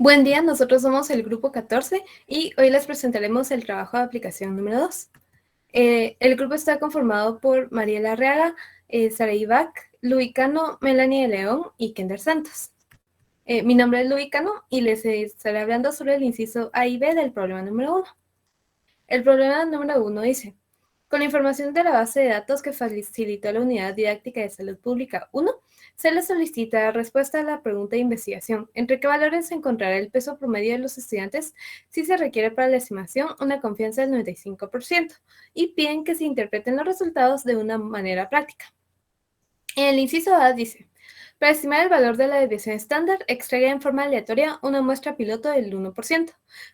Buen día, nosotros somos el grupo 14 y hoy les presentaremos el trabajo de aplicación número 2. El grupo está conformado por Mariela Arriaga, Sara Ibac, Luis Cano, Melanie de León y Kender Santos. Mi nombre es Luis Cano y les estaré hablando sobre el inciso A y B del problema número 1. El problema número 1 dice: con la información de la base de datos que facilitó la Unidad Didáctica de Salud Pública 1, se le solicita respuesta a la pregunta de investigación: ¿entre qué valores se encontrará el peso promedio de los estudiantes si se requiere para la estimación una confianza del 95%? Y piden que se interpreten los resultados de una manera práctica. El inciso A dice: para estimar el valor de la desviación estándar, extraiga en forma aleatoria una muestra piloto del 1%.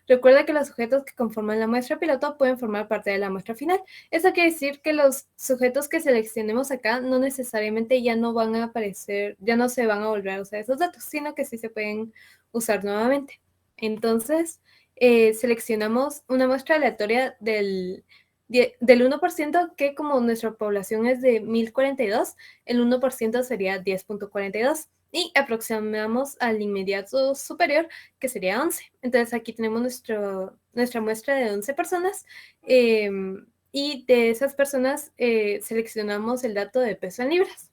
Recuerda que los sujetos que conforman la muestra piloto pueden formar parte de la muestra final. Eso quiere decir que los sujetos que seleccionemos acá no necesariamente ya no van a aparecer, ya no se van a volver a usar esos datos, sino que sí se pueden usar nuevamente. Entonces, seleccionamos una muestra aleatoria del 1%, que como nuestra población es de 1042, el 1% sería 10.42 y aproximamos al inmediato superior, que sería 11. Entonces aquí tenemos nuestra muestra de 11 personas y de esas personas seleccionamos el dato de peso en libras.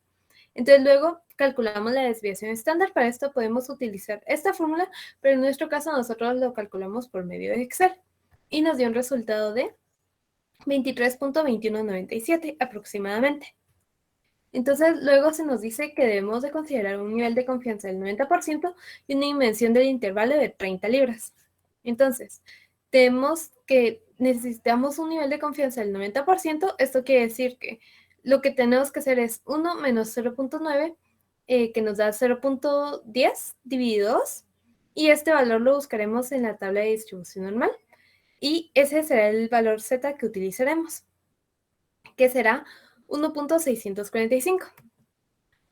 Entonces luego calculamos la desviación estándar. Para esto podemos utilizar esta fórmula, pero en nuestro caso nosotros lo calculamos por medio de Excel y nos dio un resultado de 23.2197 aproximadamente. Entonces, luego se nos dice que debemos de considerar un nivel de confianza del 90% y una dimensión del intervalo de 30 libras. Entonces, necesitamos un nivel de confianza del 90%. Esto quiere decir que lo que tenemos que hacer es 1 menos 0.9, que nos da 0.10 dividido 2, y este valor lo buscaremos en la tabla de distribución normal. Y ese será el valor Z que utilizaremos, que será 1.645.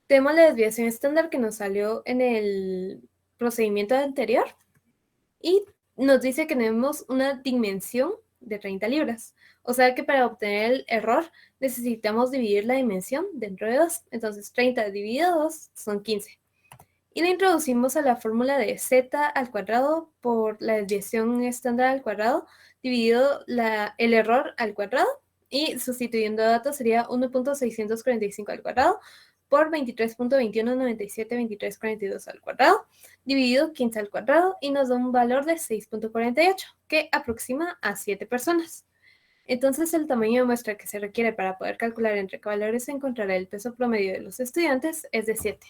Tenemos la desviación estándar que nos salió en el procedimiento anterior y nos dice que tenemos una dimensión de 30 libras. O sea que para obtener el error necesitamos dividir la dimensión dentro de 2. Entonces 30 dividido 2 son 15. Y le introducimos a la fórmula de z al cuadrado por la desviación estándar al cuadrado dividido el error al cuadrado, y sustituyendo datos sería 1.645 al cuadrado por 23.21972342 al cuadrado dividido 15 al cuadrado, y nos da un valor de 6.48 que aproxima a 7 personas. Entonces el tamaño de muestra que se requiere para poder calcular entre qué valores se encontrará el peso promedio de los estudiantes es de 7.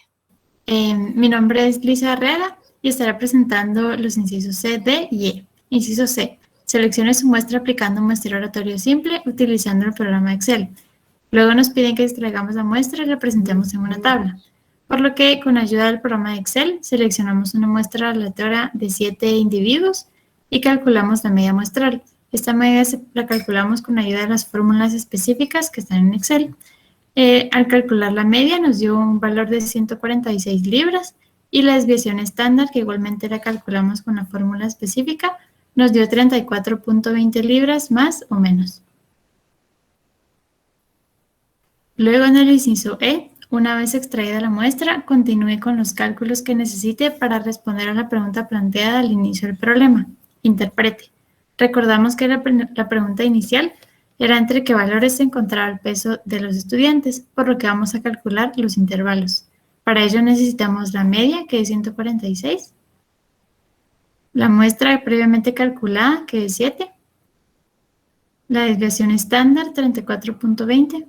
Mi nombre es Lisa Herrera y estaré presentando los incisos C, D y E. Inciso C. Seleccione su muestra aplicando un muestreo oratorio simple utilizando el programa Excel. Luego nos piden que extraigamos la muestra y la presentemos en una tabla. Por lo que, con ayuda del programa de Excel, seleccionamos una muestra aleatoria de 7 individuos y calculamos la media muestral. Esta media la calculamos con ayuda de las fórmulas específicas que están en Excel. Al calcular la media nos dio un valor de 146 libras y la desviación estándar, que igualmente la calculamos con la fórmula específica, nos dio 34.20 libras más o menos. Luego, en el inciso E, una vez extraída la muestra, continúe con los cálculos que necesite para responder a la pregunta planteada al inicio del problema. Interprete. Recordamos que la pregunta inicial era entre qué valores se encontraba el peso de los estudiantes, por lo que vamos a calcular los intervalos. Para ello necesitamos la media, que es 146, la muestra previamente calculada, que es 7, la desviación estándar, 34.20,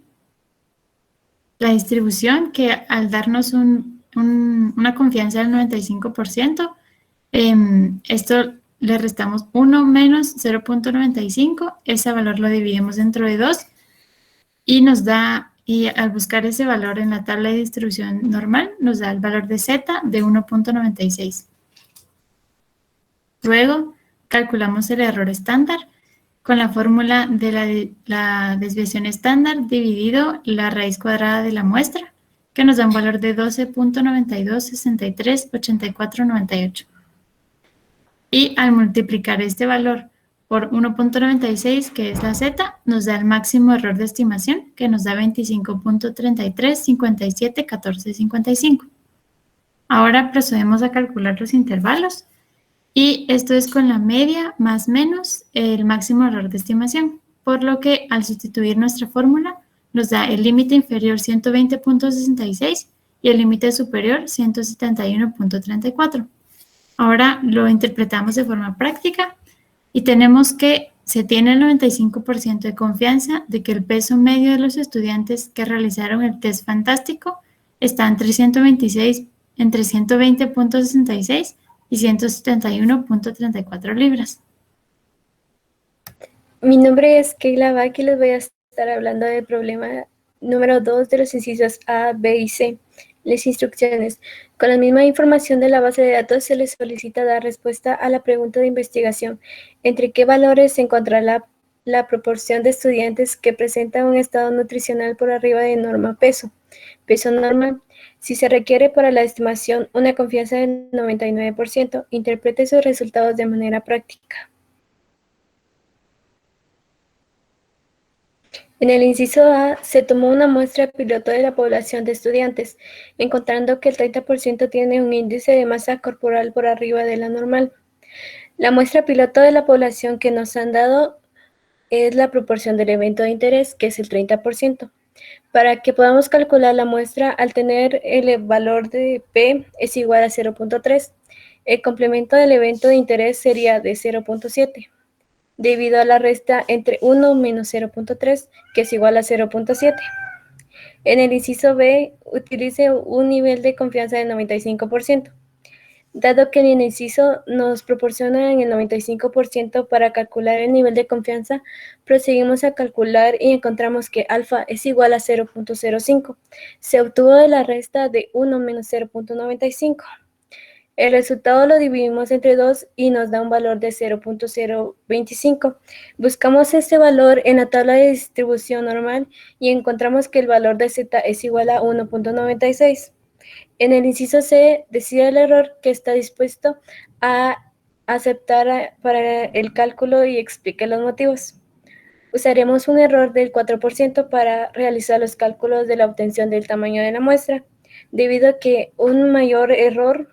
la distribución, que al darnos una confianza del 95%, esto le restamos 1 menos 0.95, ese valor lo dividimos dentro de 2 y nos da, y al buscar ese valor en la tabla de distribución normal, nos da el valor de Z de 1.96. Luego, calculamos el error estándar con la fórmula de la desviación estándar dividido la raíz cuadrada de la muestra, que nos da un valor de 12.92638498. Y al multiplicar este valor por 1.96, que es la Z, nos da el máximo error de estimación, que nos da 25.33571455. Ahora procedemos a calcular los intervalos. Y esto es con la media más menos el máximo error de estimación, por lo que al sustituir nuestra fórmula nos da el límite inferior 120.66 y el límite superior 171.34. Ahora lo interpretamos de forma práctica y tenemos que se tiene el 95% de confianza de que el peso medio de los estudiantes que realizaron el test fantástico está entre 120.66 y 171.34 libras. Mi nombre es Keila Bach y les voy a estar hablando del problema número 2 de los incisos A, B y C. Las instrucciones. Con la misma información de la base de datos se les solicita dar respuesta a la pregunta de investigación. ¿Entre qué valores se encontrará la proporción de estudiantes que presentan un estado nutricional por arriba de norma peso? Peso normal. Si se requiere para la estimación una confianza del 99%, interprete sus resultados de manera práctica. En el inciso A, se tomó una muestra piloto de la población de estudiantes, encontrando que el 30% tiene un índice de masa corporal por arriba de la normal. La muestra piloto de la población que nos han dado es la proporción del evento de interés, que es el 30%. Para que podamos calcular la muestra, al tener el valor de P es igual a 0.3, el complemento del evento de interés sería de 0.7. Debido a la resta entre 1 menos 0.3, que es igual a 0.7. En el inciso B, utilice un nivel de confianza del 95%. Dado que en el inciso nos proporcionan el 95% para calcular el nivel de confianza, proseguimos a calcular y encontramos que alfa es igual a 0.05. Se obtuvo de la resta de 1 menos 0.95. El resultado lo dividimos entre 2 y nos da un valor de 0.025. Buscamos este valor en la tabla de distribución normal y encontramos que el valor de z es igual a 1.96. En el inciso C, decida el error que está dispuesto a aceptar para el cálculo y explique los motivos. Usaremos un error del 4% para realizar los cálculos de la obtención del tamaño de la muestra, debido a que un mayor error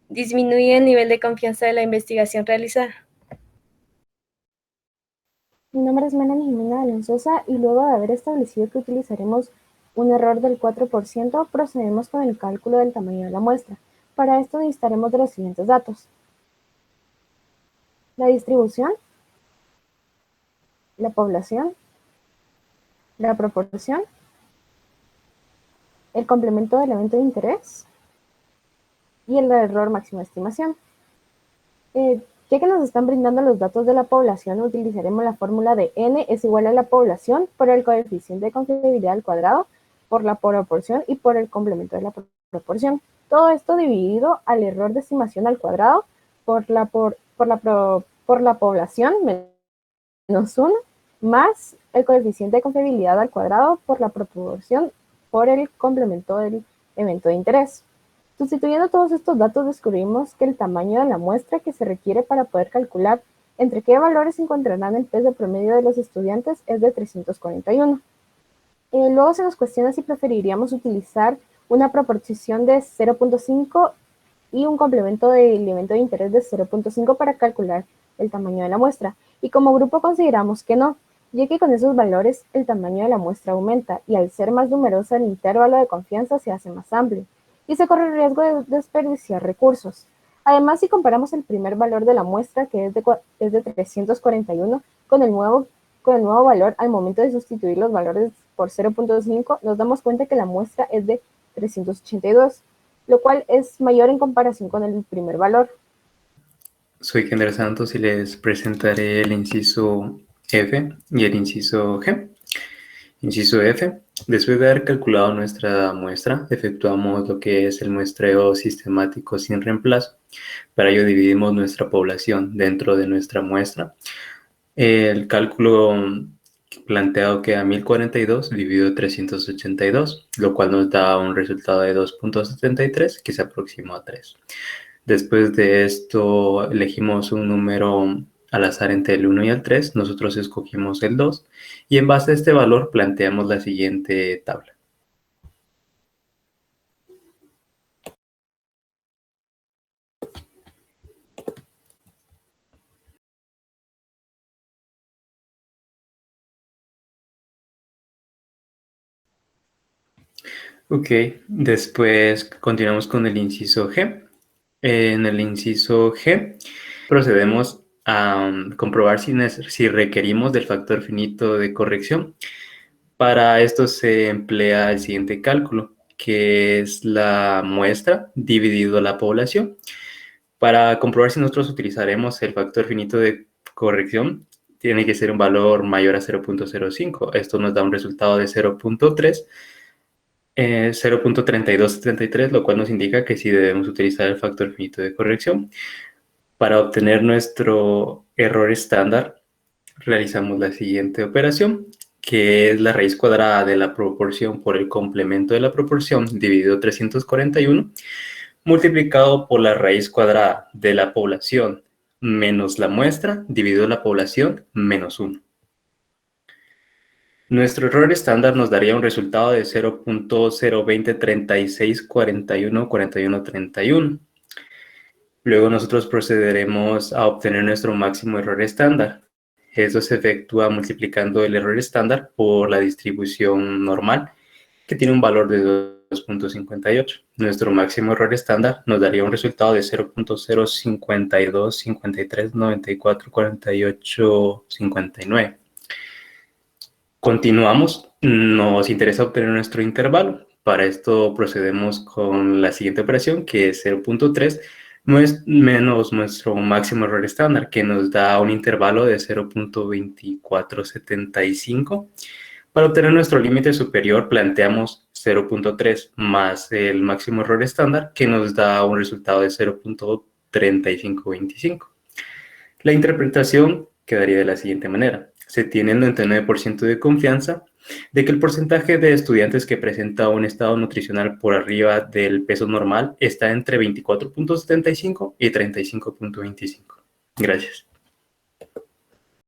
disminuye el nivel de confianza de la investigación realizada. Mi nombre es Melanie Jimena Alonsosa y luego de haber establecido que utilizaremos un error del 4%, procedemos con el cálculo del tamaño de la muestra. Para esto necesitaremos de los siguientes datos: la distribución, la población, la proporción, el complemento del evento de interés y el error máximo de estimación. Ya que nos están brindando los datos de la población, utilizaremos la fórmula de n es igual a la población por el coeficiente de confiabilidad al cuadrado, por la proporción y por el complemento de la proporción. Todo esto dividido al error de estimación al cuadrado por la población menos 1 más el coeficiente de confiabilidad al cuadrado por la proporción por el complemento del evento de interés. Sustituyendo todos estos datos, descubrimos que el tamaño de la muestra que se requiere para poder calcular entre qué valores se encontrarán el peso promedio de los estudiantes es de 341. Luego se nos cuestiona si preferiríamos utilizar una proporción de 0.5 y un complemento del evento de interés de 0.5 para calcular el tamaño de la muestra. Y como grupo consideramos que no, ya que con esos valores el tamaño de la muestra aumenta y al ser más numerosa el intervalo de confianza se hace más amplio y se corre el riesgo de desperdiciar recursos. Además, si comparamos el primer valor de la muestra, que es de 341, con el nuevo valor al momento de sustituir los valores por 0.5, nos damos cuenta que la muestra es de 382, lo cual es mayor en comparación con el primer valor. Soy Kendra Santos y les presentaré el inciso F y el inciso G. Inciso F. Después de haber calculado nuestra muestra, efectuamos lo que es el muestreo sistemático sin reemplazo. Para ello dividimos nuestra población dentro de nuestra muestra. El cálculo planteado queda 1042 dividido 382, lo cual nos da un resultado de 2.73 que se aproxima a 3. Después de esto elegimos un número al azar entre el 1 y el 3, nosotros escogimos el 2 y en base a este valor planteamos la siguiente tabla. Ok, después continuamos con el inciso G. En el inciso G procedemos a comprobar si requerimos del factor finito de corrección. Para esto se emplea el siguiente cálculo, que es la muestra dividido la población. Para comprobar si nosotros utilizaremos el factor finito de corrección, tiene que ser un valor mayor a 0.05. Esto nos da un resultado de 0.3. 0.3273, lo cual nos indica que sí debemos utilizar el factor finito de corrección. Para obtener nuestro error estándar, realizamos la siguiente operación, que es la raíz cuadrada de la proporción por el complemento de la proporción dividido 341, multiplicado por la raíz cuadrada de la población menos la muestra dividido la población menos 1. Nuestro error estándar nos daría un resultado de 0.02036414131. Luego nosotros procederemos a obtener nuestro máximo error estándar. Eso se efectúa multiplicando el error estándar por la distribución normal, que tiene un valor de 2.58. Nuestro máximo error estándar nos daría un resultado de 0.05253944859. Continuamos, nos interesa obtener nuestro intervalo. Para esto procedemos con la siguiente operación, que es 0.3 menos nuestro máximo error estándar, que nos da un intervalo de 0.2475. Para obtener nuestro límite superior, planteamos 0.3 más el máximo error estándar, que nos da un resultado de 0.3525. La interpretación quedaría de la siguiente manera. Se tiene el 99% de confianza de que el porcentaje de estudiantes que presenta un estado nutricional por arriba del peso normal está entre 24.75 y 35.25. Gracias.